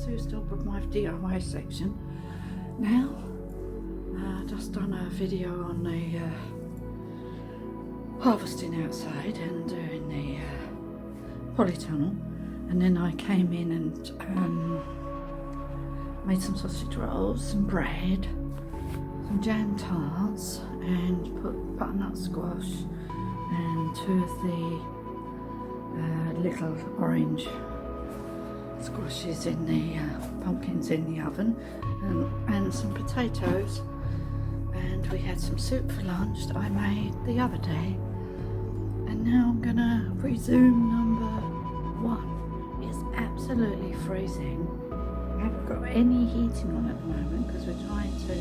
Sue's Dolbrodmaeth DIY section. Now, just done a video on the harvesting outside and doing the polytunnel, and then I came in and made some sausage rolls, some bread, some jam tarts, and put butternut squash and 2 of the little orange squashes in the pumpkins in the oven, and some potatoes, and we had some soup for lunch that I made the other day. And now I'm gonna resume number 1. It's absolutely freezing. I haven't got any heating on at the moment because we're trying to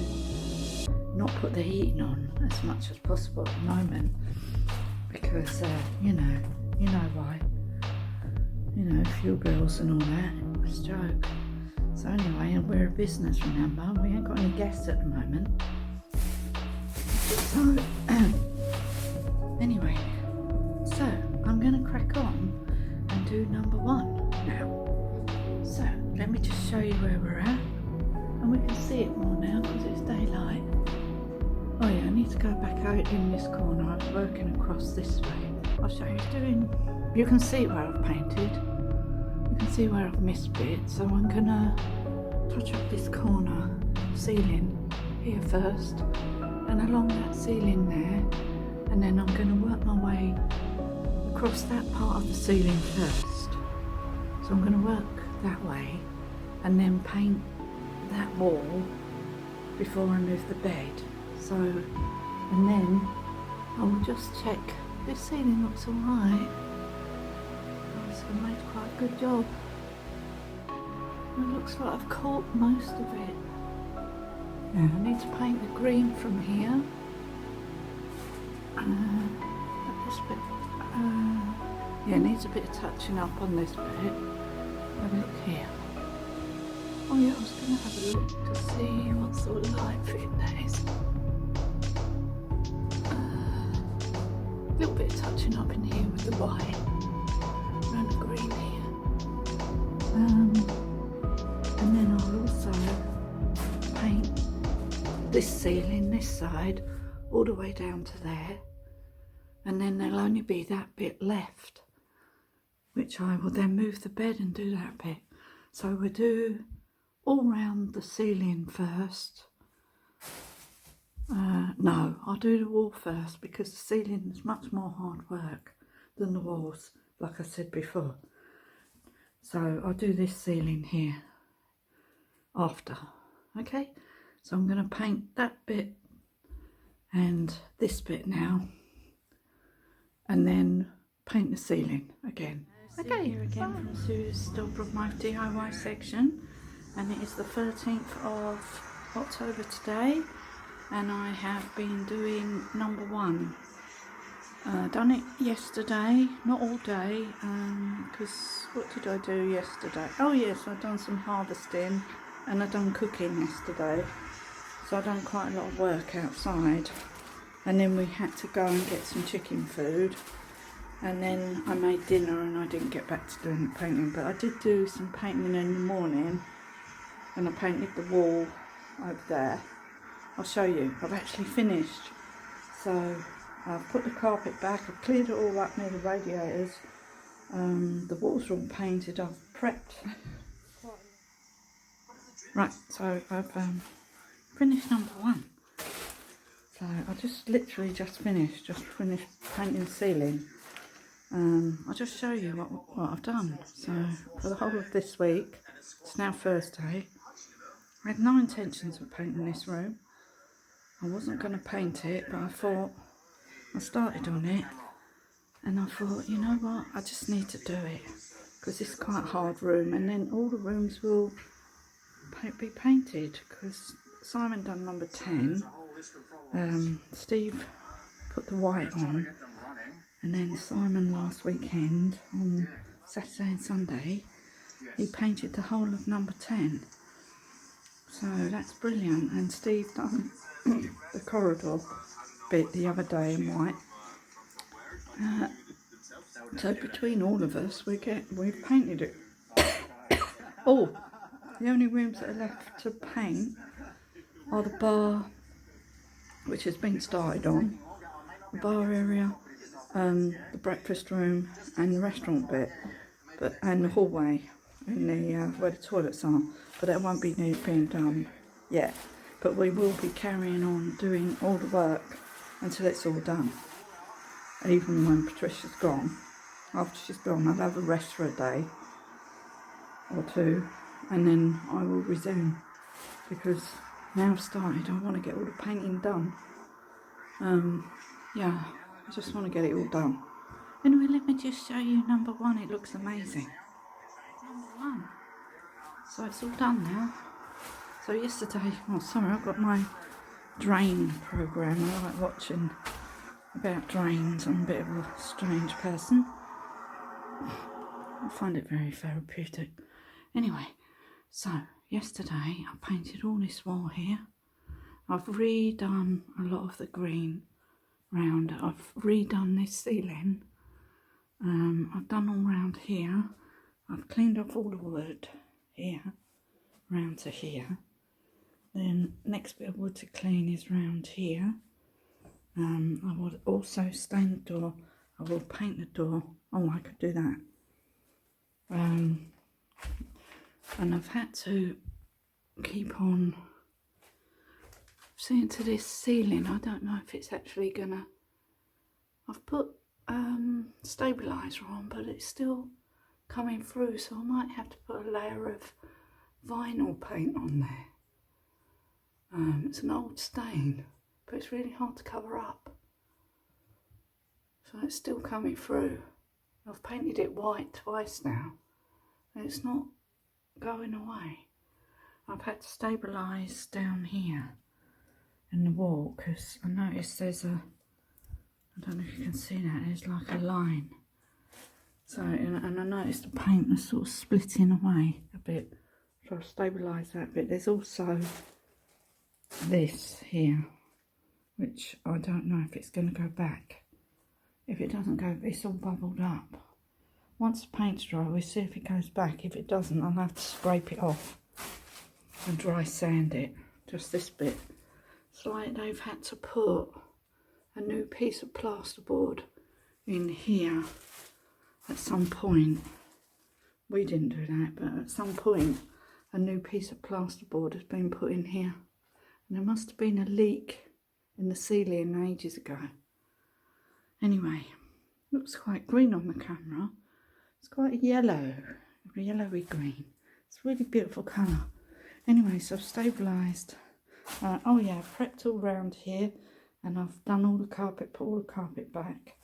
not put the heating on as much as possible at the moment, because you know why. You know, fuel bills and all that. It's a joke. So anyway, and we're a business, remember, we ain't got any guests at the moment. So anyway, so I'm gonna crack on and do number 1 now. So let me just show you where we're at, and we can see it more now because it's daylight. Oh yeah, I need to go back out in this corner. I was working across this way. I'll show you doing. You can see where I've painted. You can see where I've missed bits. So I'm gonna touch up this corner ceiling here first, and along that ceiling there, and then I'm gonna work my way across that part of the ceiling first. So I'm gonna work that way and then paint that wall before I move the bed. So, and then I will just check. This ceiling looks alright. I've made quite a good job. It looks like I've caught most of it. Yeah, I need to paint the green from here. This bit, yeah, it needs a bit of touching up on this bit. Have a look here. Oh yeah, I was going to have a look to see what sort of light fit that is. A little bit of touching up in here with the white and the green here. And then I'll also paint this ceiling, this side, all the way down to there. And then there'll only be that bit left, which I will then move the bed and do that bit. So we'll do all round the ceiling first. No, I'll do the wall first because the ceiling is much more hard work than the walls, like I said before. So I'll do this ceiling here after. Okay, so I'm going to paint that bit and this bit now, and then paint the ceiling again. Okay, here again from Sue's Dolbrodmaeth DIY section, and it is the 13th of October today, and I have been doing number 1. Done it yesterday, not all day, because what did I do yesterday? Oh yes, I've done some harvesting and I've done cooking yesterday, so I've done quite a lot of work outside, and then we had to go and get some chicken food, and then I made dinner and I didn't get back to doing the painting, but I did do some painting in the morning, and I painted the wall over there. I'll show you, I've actually finished. So I've put the carpet back, I've cleared it all up near the radiators, the walls are all painted, I've prepped. Right, so I've finished number 1. So I literally just finished painting the ceiling. I'll just show you what I've done. So for the whole of this week, it's now Thursday, I had no intentions of painting this room. I wasn't going to paint it, but I thought, I started on it and I thought, you know what, I just need to do it because it's quite a hard room, and then all the rooms will be painted because Simon done number 10, Steve put the white on, and then Simon last weekend on Saturday and Sunday he painted the whole of number 10, so that's brilliant. And Steve done the corridor bit the other day in white. So between all of us, we've painted it. Oh, The only rooms that are left to paint are the bar, which has been started on, the bar area, the breakfast room and the restaurant bit, and the hallway in the where the toilets are, but that won't be being done yet. But we will be carrying on doing all the work until it's all done, even when Patricia's gone. After she's gone, I'll have a rest for a day or two, and then I will resume, because now I've started, I want to get all the painting done. Yeah, I just want to get it all done. Anyway, let me just show you number one. It looks amazing. Number one. So it's all done now. So yesterday, oh sorry, I've got my drain program. I like watching about drains. I'm a bit of a strange person. I find it very therapeutic. Anyway, so yesterday I painted all this wall here. I've redone a lot of the green round. I've redone this ceiling. I've done all round here. I've cleaned off all the wood here, round to here. Then next bit of wood to clean is round here. I will also stain the door. I will paint the door. Oh, I could do that. And I've had to keep on seeing to this ceiling. I don't know if it's actually gonna, I've put stabiliser on, but it's still coming through, so I might have to put a layer of vinyl paint on there. It's an old stain, but it's really hard to cover up, so it's still coming through. I've painted it white twice now and it's not going away. I've had to stabilise down here in the wall, because I noticed there's a, I don't know if you can see that, there's like a line. So, and I noticed the paint was sort of splitting away a bit, so I've stabilised that bit. There's also this here, which I don't know if it's going to go back. If it doesn't go, it's all bubbled up. Once the paint's dry, we'll see if it goes back. If it doesn't, I'll have to scrape it off and dry sand it, just this bit. It's like they've had to put a new piece of plasterboard in here at some point. We didn't do that, but at some point a new piece of plasterboard has been put in here, and there must have been a leak in the ceiling ages ago. Anyway, looks quite green on the camera. It's quite a yellowy green. It's a really beautiful colour. Anyway, so I've stabilised. Oh yeah, I've prepped all round here, and I've done all the carpet, put all the carpet back.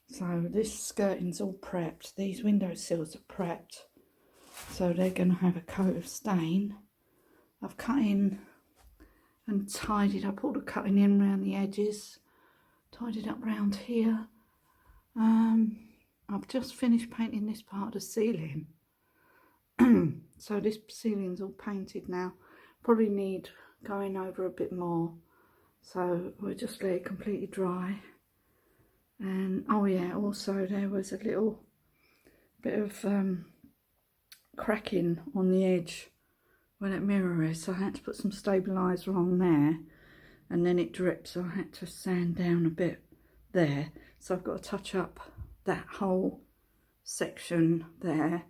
So this skirting's all prepped. These windowsills are prepped, so they're going to have a coat of stain. I've cut in and tidied up all the cutting in around the edges, tidied up round here. I've just finished painting this part of the ceiling. So this ceiling's all painted now. Probably need going over a bit more, so we'll just let it completely dry. And oh yeah, also there was a little bit of cracking on the edge where that mirror is, so I had to put some stabiliser on there, and then it dripped, so I had to sand down a bit there. So I've got to touch up that whole section there.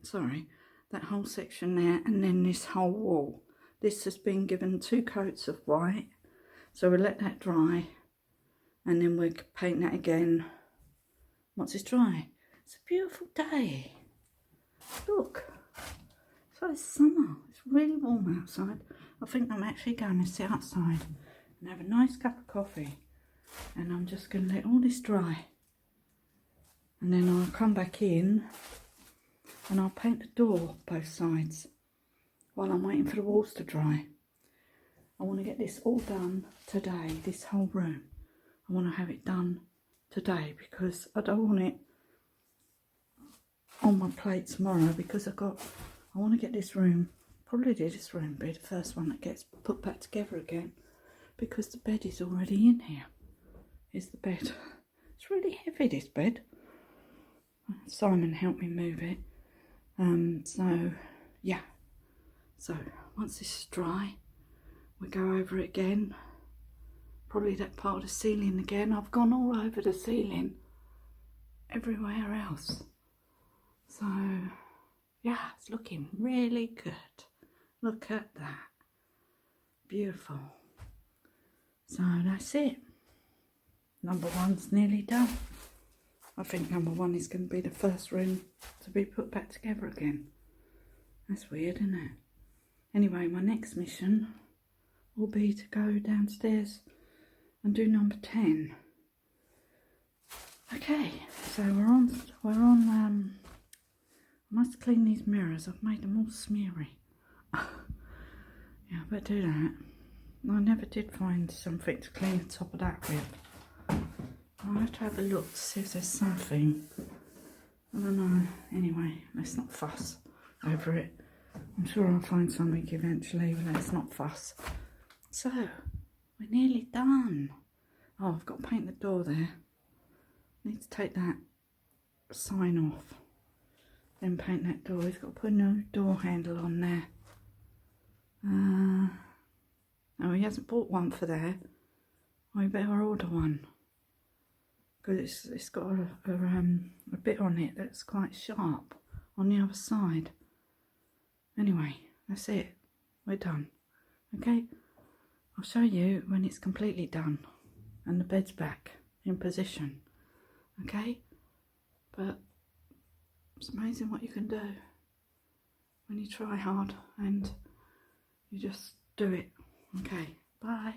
Sorry, that whole section there, and then this whole wall. This has been given 2 coats of white, so we'll let that dry, and then we'll paint that again once it's dry. It's a beautiful day. Look, so it's summer. It's really warm outside. I think I'm actually going to sit outside and have a nice cup of coffee, and I'm just going to let all this dry, and then I'll come back in and I'll paint the door both sides while I'm waiting for the walls to dry. I want to get this all done today, this whole room. I want to have it done today, because I don't want it on my plate tomorrow, because I want to get this room, probably this room be the first one that gets put back together again, because the bed is already in here. Here's the bed. It's really heavy, this bed. Simon helped me move it. So yeah, so once this is dry, we go over it again. Probably that part of the ceiling again. I've gone all over the ceiling, everywhere else. So yeah, it's looking really good. Look at that. Beautiful. So that's it. Number one's nearly done. I think number one is going to be the first room to be put back together again. That's weird, isn't it? Anyway, my next mission will be to go downstairs and do number 10. Okay, so we're on, I must clean these mirrors. I've made them all smeary. Yeah, I better do that. I never did find something to clean the top of that with. I'll have to have a look to see if there's something. I don't know. Anyway, let's not fuss over it. I'm sure I'll find something eventually, but let's not fuss. So, we're nearly done. Oh, I've got to paint the door there. Need to take that sign off. Then paint that door. He's got to put a new door handle on there. Oh, he hasn't bought one for there. I better order one. Because it's got a bit on it that's quite sharp on the other side. Anyway, that's it. We're done. Okay? I'll show you when it's completely done and the bed's back in position. Okay? But it's amazing what you can do when you try hard and you just do it. Okay, bye.